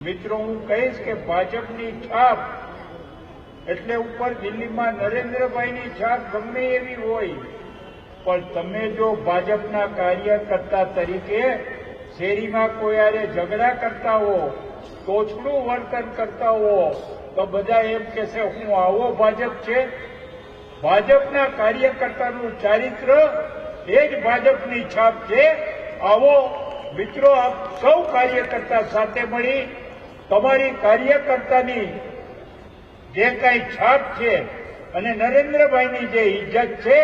મિત્રો હું કહીશ કે ભાજપની છાપ એટલે ઉપર દિલ્હીમાં નરેન્દ્રભાઈની છાપ ગમે એવી હોય, પણ તમે જો ભાજપના કાર્યકર્તા તરીકે શેરીમાં કોઈ હારે ઝઘડા કરતા હો, તોછડું વર્તન કરતા હો, તો બધા એમ કહેશે હું આવો ભાજપ છે. ભાજપના કાર્યકર્તાનું ચારિત્ર એ જ ભાજપની છાપ છે. આવો મિત્રો, આપ સૌ કાર્યકર્તા સાથે મળી તમારી કાર્યકર્તાની જે કઈ છાપ છે અને નરેન્દ્રભાઈની જે ઇજ્જત છે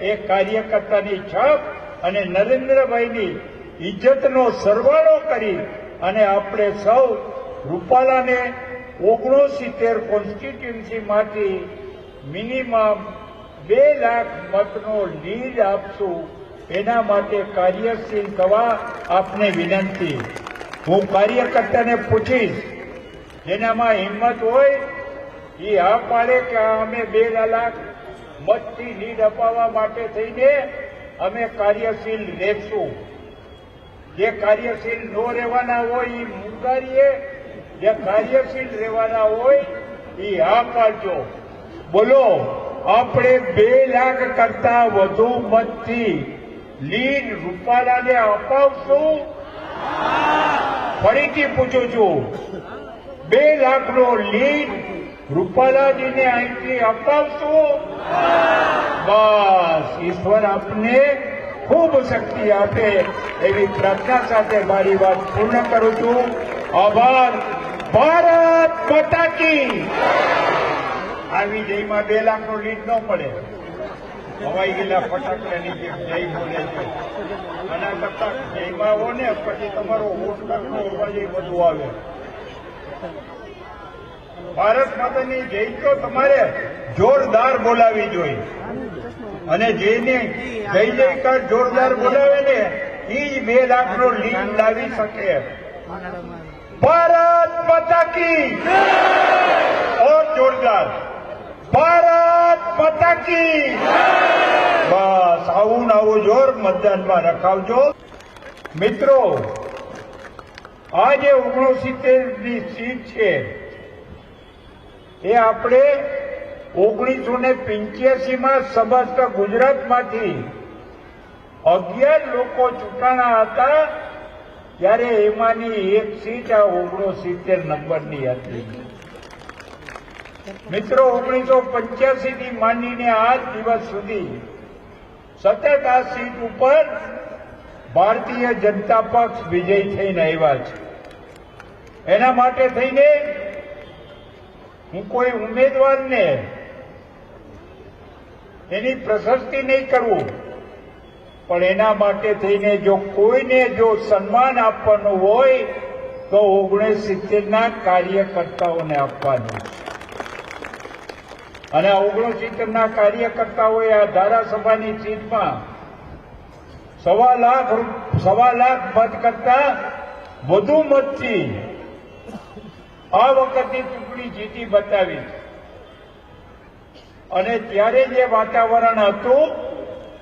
એ કાર્યકર્તાની છાપ અને નરેન્દ્રભાઈની ઇજ્જતનો સરવાળો કરી અને આપણે સૌ રૂપાલાને 69 કોન્સ્ટિટ્યુન્સીમાંથી મિનિમમ 2 લાખ મતનો લીડ આપશું. એના માટે કાર્યશીલ થવા આપને વિનંતી. હું કાર્યકર્તાને પૂછીશ, જેનામાં હિંમત હોય એ હા પાડે કે અમે 2 લાખ મતથી લીડ અપાવવા માટે થઈને અમે કાર્યશીલ રહેશું. જે કાર્યશીલ ન રહેવાના હોય એ મુંગારીએ, જે કાર્યશીલ રહેવાના હોય એ હા પાડજો. બોલો, આપણે 2 લાખ કરતા વધુ મતથી લીડ રૂપાલાને અપાવશું? ફરીથી પૂછું છું, 2 લાખનો લીડ રૂપાલાજીને અહીંથી અપાવશું? બસ, ઈશ્વર આપને ખૂબ શક્તિ આપે એવી પ્રાર્થના સાથે મારી વાત પૂર્ણ કરું છું. આભાર. ભારત માતા કી. આવી જયમાં 2 લાખનો લીડ ન પડે. હવાઈ ગયેલા ફટાકડાની જે જય બોલે છે આના કરતા જયમાં હો ને પછી તમારો વોટ કરતો અવાજ બધું આવે. ભારત માતાની જય તો તમારે જોરદાર બોલાવી જોઈએ, અને જેને જય જયકાર જોરદાર બોલાવે ને એ જ 2 લાખનો લીડ લાવી શકે. ભારત માતા કી. ઓર જોરદાર. ભારત માતા કી. બસ, આવું આવું જોર મતદાનમાં રખાવજો. મિત્રો, આ જે 69ની સીટ છે એ આપણે 1985માં સમસ્ત ગુજરાતમાંથી 11 લોકો ચૂંટાણા હતા, ત્યારે એમાંની એક સીટ આ 69 નંબરની હતી. મિત્રો, 1985થી માંડીને આજ દિવસ સુધી સતત આ સીટ ઉપર ભારતીય જનતા પક્ષ વિજય થઈને આવ્યા છે. એના માટે થઈને હું કોઈ ઉમેદવારને એની પ્રશસ્તિ નહીં કરું, પણ એના માટે થઈને જો કોઈને જો સન્માન આપવાનું હોય તો 69ના કાર્યકર્તાઓને આપવાનું. અને 69ના કાર્યકર્તાઓએ આ ધારાસભાની સીટમાં 1.25 લાખ મત કરતા વધુ મતથી આ વખતની ચૂંટણી જીતી બતાવી. અને ત્યારે જે વાતાવરણ હતું,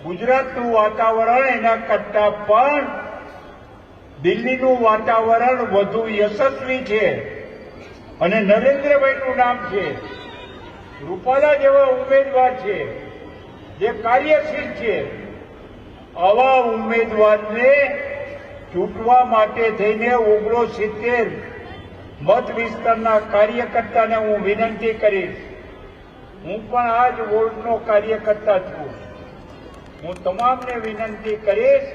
ગુજરાતનું વાતાવરણ એના કરતા પણ દિલ્હીનું વાતાવરણ વધુ યશસ્વી છે. અને નરેન્દ્રભાઈનું નામ છે, રૂપાલા જેવા ઉમેદવાર છે જે કાર્યશીલ છે. આવા ઉમેદવારને ચૂંટવા માટે થઈને 69 મત વિસ્તારના કાર્યકર્તાને હું વિનંતી કરીશ. હું પણ આ જ વોર્ડનો કાર્યકર્તા છું. હું તમામને વિનંતી કરીશ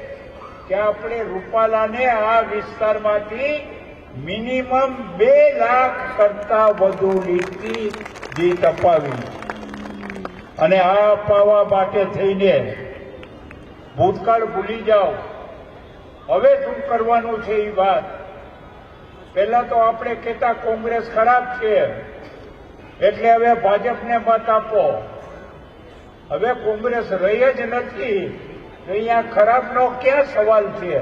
કે આપણે રૂપાલાને આ વિસ્તારમાંથી મિનિમમ 2 લાખ કરતા વધુ લીડથી જીત અપાવી. અને આ અપાવવા માટે થઈને ભૂતકાળ ભૂલી જાઓ. હવે શું કરવાનું છે એ વાત. પહેલા તો આપણે કહેતા કોંગ્રેસ ખરાબ છે એટલે હવે ભાજપને મત આપો. હવે કોંગ્રેસ રહી જ નથી તો અહીંયા ખરાબનો ક્યાં સવાલ છે?